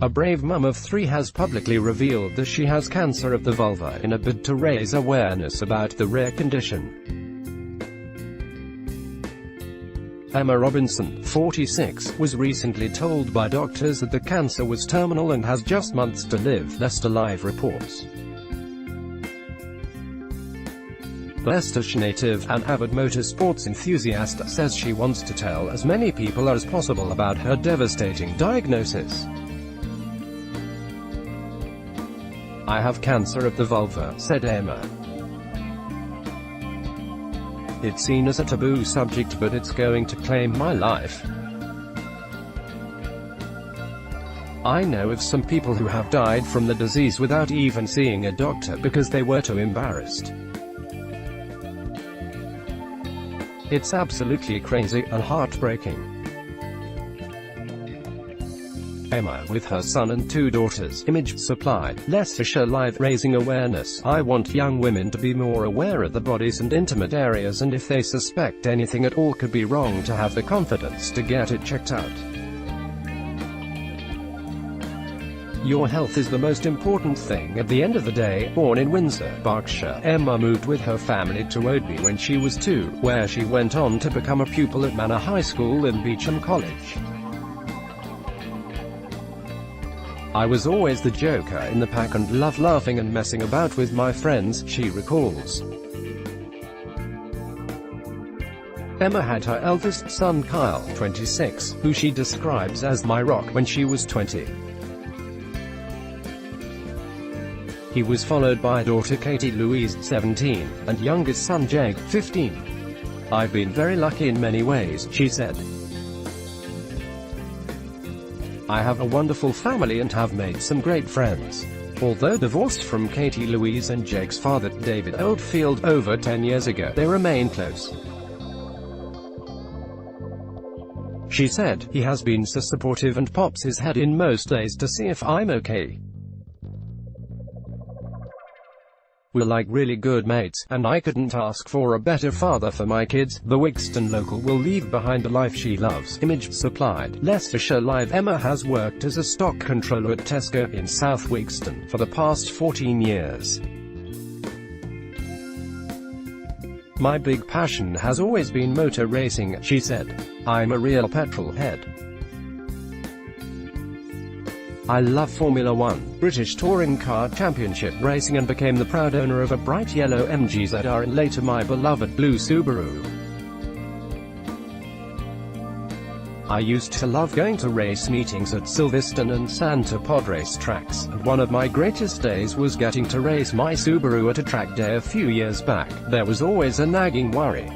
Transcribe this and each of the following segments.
A brave mum of 3 has publicly revealed that she has cancer of the vulva in a bid to raise awareness about the rare condition. Emma Robinson, 46, was recently told by doctors that the cancer was terminal and has just months to live, Leicester Live reports. The Leicestershire native, an avid motorsports enthusiast, says she wants to tell as many people as possible about her devastating diagnosis. "I have cancer of the vulva," said Emma. "It's seen as a taboo subject, but it's going to claim my life. I know of some people who have died from the disease without even seeing a doctor because they were too embarrassed. It's absolutely crazy and heartbreaking." Emma, with her son and 2 daughters, image supplied, Leicestershire Live, raising awareness. "I want young women to be more aware of the bodies and intimate areas, and if they suspect anything at all could be wrong, to have the confidence to get it checked out. Your health is the most important thing at the end of the day." Born in Windsor, Berkshire, Emma moved with her family to Oadby when she was 2, where she went on to become a pupil at Manor High School and Beecham College. "I was always the joker in the pack and loved laughing and messing about with my friends," she recalls. Emma had her eldest son Kyle, 26, who she describes as my rock, when she was 20. He was followed by daughter Katie Louise, 17, and youngest son Jake, 15. "I've been very lucky in many ways," she said. "I have a wonderful family and have made some great friends." Although divorced from Katie Louise and Jake's father, David Oldfield, over 10 years ago, they remain close. She said, "He has been so supportive and pops his head in most days to see if I'm okay. We're like really good mates, and I couldn't ask for a better father for my kids." The Wixton local will leave behind a life she loves. Image supplied, Leicestershire Live. Emma has worked as a stock controller at Tesco in South Wixton for the past 14 years. "My big passion has always been motor racing," she said. "I'm a real petrol head. I love Formula 1, British Touring Car Championship racing, and became the proud owner of a bright yellow MG ZR and later my beloved blue Subaru. I used to love going to race meetings at Silverstone and Santa Pod race tracks, and one of my greatest days was getting to race my Subaru at a track day a few years back. There was always a nagging worry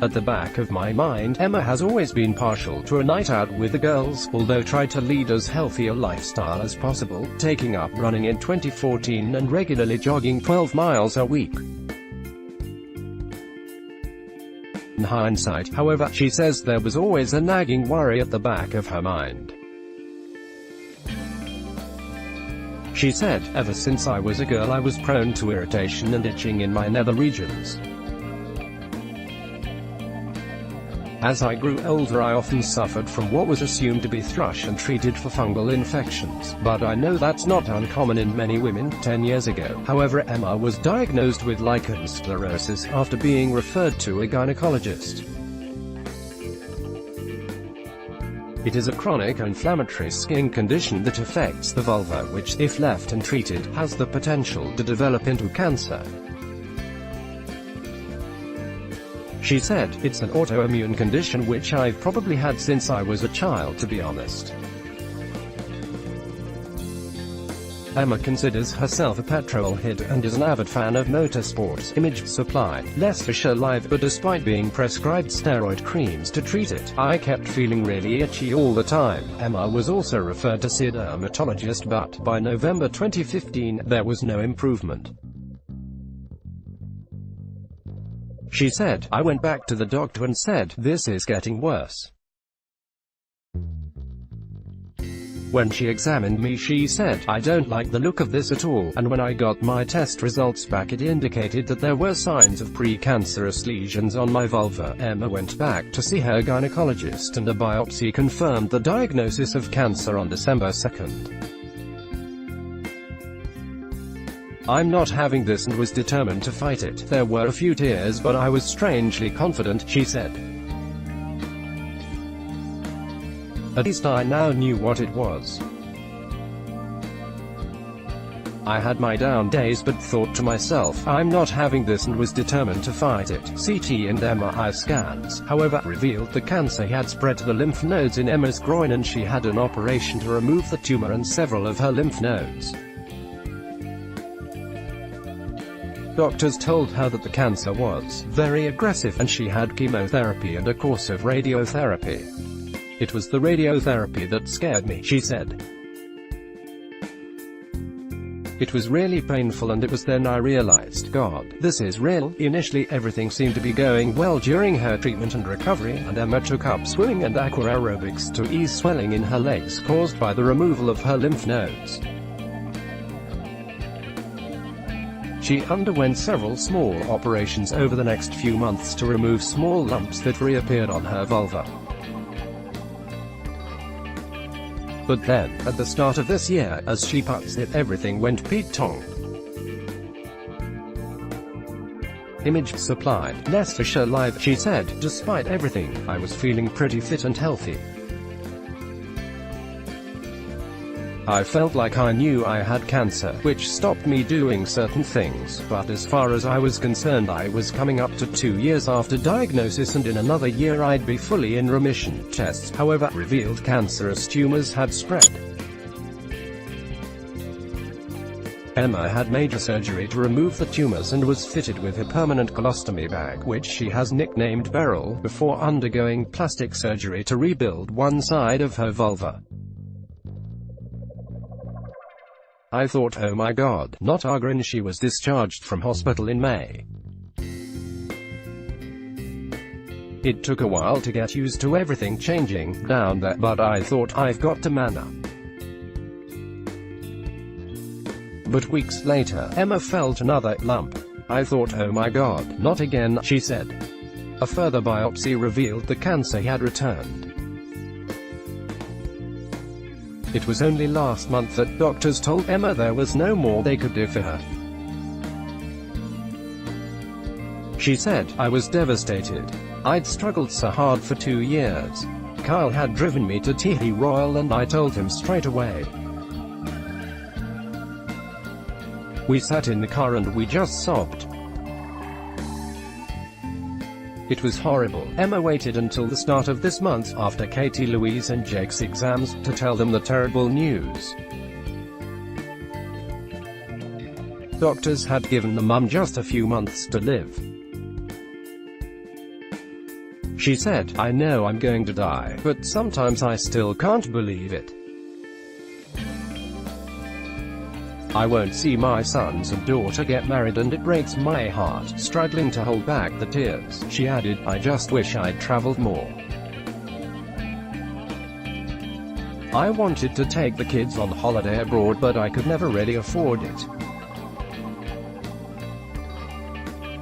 at the back of my mind." Emma has always been partial to a night out with the girls, although tried to lead as healthy a lifestyle as possible, taking up running in 2014 and regularly jogging 12 miles a week. In hindsight, however, she says there was always a nagging worry at the back of her mind. She said, "Ever since I was a girl I was prone to irritation and itching in my nether regions. As I grew older I often suffered from what was assumed to be thrush and treated for fungal infections, but I know that's not uncommon in many women." 10 years ago, however, Emma was diagnosed with lichen sclerosis after being referred to a gynecologist. It is a chronic inflammatory skin condition that affects the vulva which, if left untreated, has the potential to develop into cancer. She said, "It's an autoimmune condition which I've probably had since I was a child, to be honest." Emma considers herself a petrol head and is an avid fan of motorsports. Image supplied, Leicestershire Live. "But despite being prescribed steroid creams to treat it, I kept feeling really itchy all the time." Emma was also referred to see a dermatologist, but by November 2015, there was no improvement. She said, "I went back to the doctor and said, 'This is getting worse.' When she examined me, she said, "I don't like the look of this at all," and when I got my test results back, it indicated that there were signs of precancerous lesions on my vulva. Emma went back to see her gynecologist and a biopsy confirmed the diagnosis of cancer on December 2nd. "I'm not having this and was determined to fight it. There were a few tears, but I was strangely confident," she said. "At least I now knew what it was. I had my down days but thought to myself, I'm not having this, and was determined to fight it." CT and MRI scans, however, revealed the cancer had spread to the lymph nodes in Emma's groin, and she had an operation to remove the tumor and several of her lymph nodes. Doctors told her that the cancer was very aggressive and she had chemotherapy and a course of radiotherapy. "It was the radiotherapy that scared me," she said. "It was really painful, and it was then I realized, God, this is real." Initially, everything seemed to be going well during her treatment and recovery, and Emma took up swimming and aqua aerobics to ease swelling in her legs caused by the removal of her lymph nodes. She underwent several small operations over the next few months to remove small lumps that reappeared on her vulva. But then, at the start of this year, as she puts it, everything went Pete-tong. Image supplied, Leicestershire Live. She said, "Despite everything, I was feeling pretty fit and healthy. I felt like I knew I had cancer, which stopped me doing certain things, but as far as I was concerned, I was coming up to 2 years after diagnosis, and in another year I'd be fully in remission." Tests, however, revealed cancerous tumors had spread. Emma had major surgery to remove the tumors and was fitted with a permanent colostomy bag, which she has nicknamed Beryl, before undergoing plastic surgery to rebuild one side of her vulva. "I thought, oh my God, not again." She was discharged from hospital in May. "It took a while to get used to everything changing down there, but I thought, I've got to man up." But weeks later, Emma felt another lump. "I thought, oh my God, not again," she said. A further biopsy revealed the cancer had returned. It was only last month that doctors told Emma there was no more they could do for her. She said, "I was devastated. I'd struggled so hard for 2 years. Kyle had driven me to Tehe Royal and I told him straight away. We sat in the car and we just sobbed. It was horrible." Emma waited until the start of this month, after Katie Louise and Jake's exams, to tell them the terrible news. Doctors had given the mum just a few months to live. She said, "I know I'm going to die, but sometimes I still can't believe it. I won't see my sons and daughter get married and it breaks my heart." Struggling to hold back the tears, she added, "I just wish I'd traveled more. I wanted to take the kids on holiday abroad, but I could never really afford it.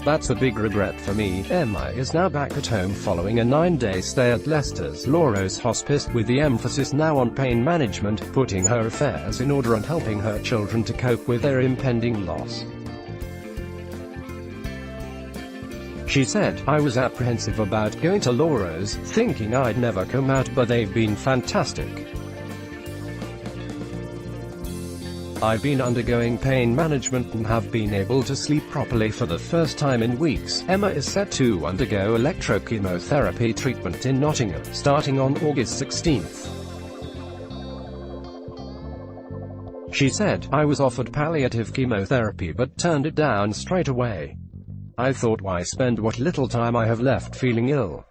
That's a big regret for me." Emma is now back at home following a 9-day stay at Leicester's Laurose Hospice, with the emphasis now on pain management, putting her affairs in order and helping her children to cope with their impending loss. She said, "I was apprehensive about going to Laurose, thinking I'd never come out, but they've been fantastic. I've been undergoing pain management and have been able to sleep properly for the first time in weeks." Emma is set to undergo electrochemotherapy treatment in Nottingham, starting on August 16th. She said, "I was offered palliative chemotherapy but turned it down straight away. I thought, why spend what little time I have left feeling ill?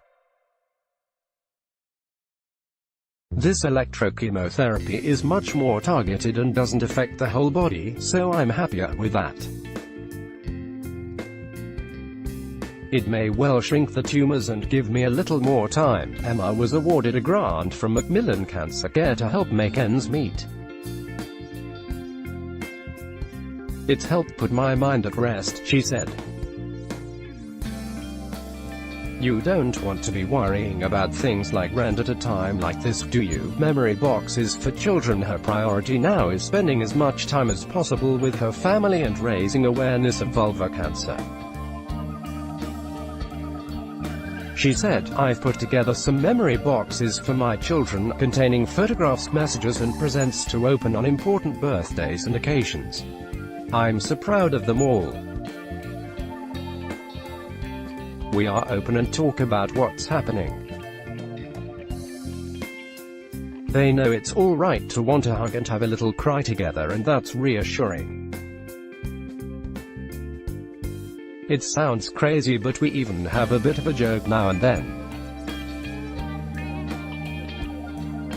This electrochemotherapy is much more targeted and doesn't affect the whole body, so I'm happier with that. It may well shrink the tumors and give me a little more time. Emma was awarded a grant from Macmillan Cancer Care to help make ends meet. It's helped put my mind at rest, she said. You don't want to be worrying about things like rent at a time like this, do you? Memory boxes for children. Her priority now is spending as much time as possible with her family and raising awareness of vulvar cancer. She said, I've put together some memory boxes for my children, containing photographs, messages and presents to open on important birthdays and occasions. I'm so proud of them all. We are open and talk about what's happening. They know it's all right to want to hug and have a little cry together, and that's reassuring. It sounds crazy, but we even have a bit of a joke now and then.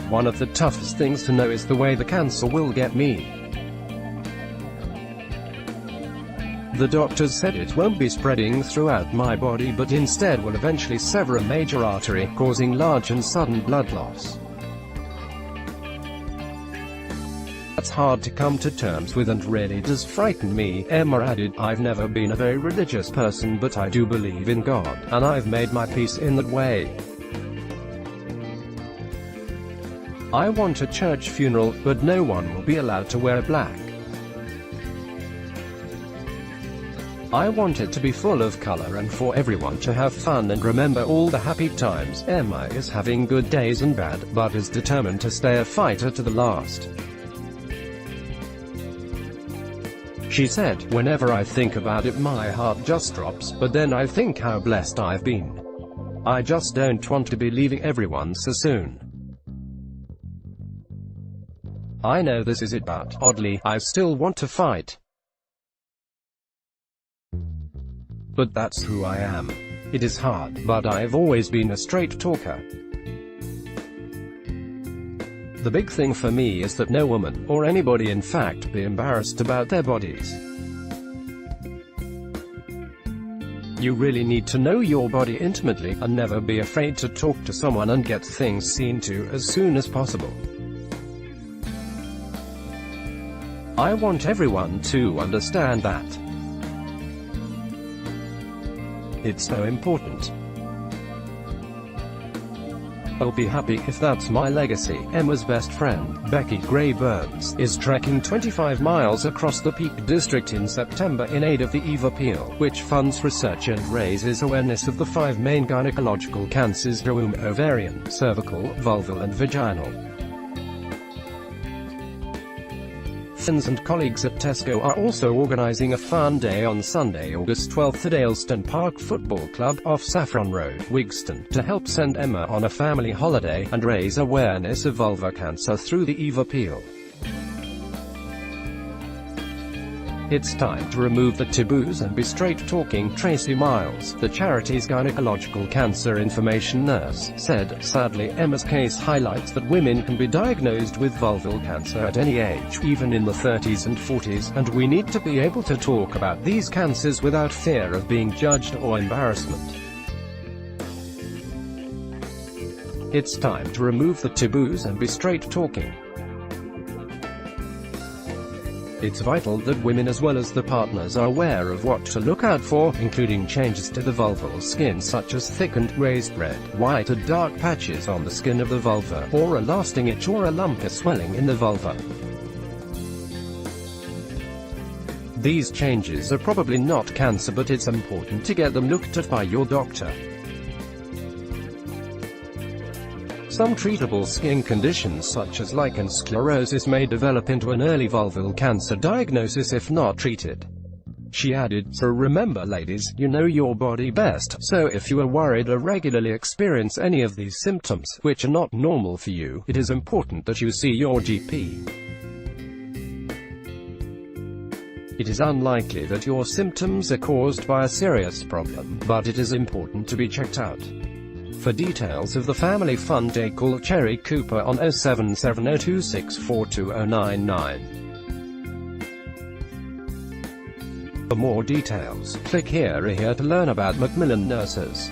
One of the toughest things to know is the way the cancer will get me. The doctors said it won't be spreading throughout my body, but instead will eventually sever a major artery, causing large and sudden blood loss. That's hard to come to terms with and really does frighten me, Emma added. I've never been a very religious person, but I do believe in God, and I've made my peace in that way. I want a church funeral, but no one will be allowed to wear black. I want it to be full of color and for everyone to have fun and remember all the happy times. Emma is having good days and bad, but is determined to stay a fighter to the last. She said, whenever I think about it my heart just drops, but then I think how blessed I've been. I just don't want to be leaving everyone so soon. I know this is it, but oddly, I still want to fight. But that's who I am. It is hard, but I've always been a straight talker. The big thing for me is that no woman, or anybody in fact, be embarrassed about their bodies. You really need to know your body intimately, and never be afraid to talk to someone and get things seen to as soon as possible. I want everyone to understand that. It's so important. I'll be happy if that's my legacy. Emma's best friend, Becky Gray Burns, is trekking 25 miles across the Peak District in September in aid of the Eve Appeal, which funds research and raises awareness of the 5 main gynecological cancers: womb, ovarian, cervical, vulval and vaginal. Friends and colleagues at Tesco are also organizing a fun day on Sunday, August 12th at Aylstone Park Football Club, off Saffron Road, Wigston, to help send Emma on a family holiday, and raise awareness of vulvar cancer through the Eve Appeal. It's time to remove the taboos and be straight talking, Tracy Miles, the charity's gynecological cancer information nurse, said. Sadly, Emma's case highlights that women can be diagnosed with vulval cancer at any age, even in the 30s and 40s, and we need to be able to talk about these cancers without fear of being judged or embarrassment. It's time to remove the taboos and be straight talking. It's vital that women as well as the partners are aware of what to look out for, including changes to the vulval skin such as thickened, raised red, white or dark patches on the skin of the vulva, or a lasting itch or a lump or swelling in the vulva. These changes are probably not cancer, but it's important to get them looked at by your doctor. Some treatable skin conditions such as lichen sclerosis may develop into an early vulval cancer diagnosis if not treated. She added, so remember ladies, you know your body best, so if you are worried or regularly experience any of these symptoms, which are not normal for you, it is important that you see your GP. It is unlikely that your symptoms are caused by a serious problem, but it is important to be checked out. For details of the Family Fun Day, call Cherry Cooper on 07702642099. For more details, click here or here to learn about Macmillan nurses.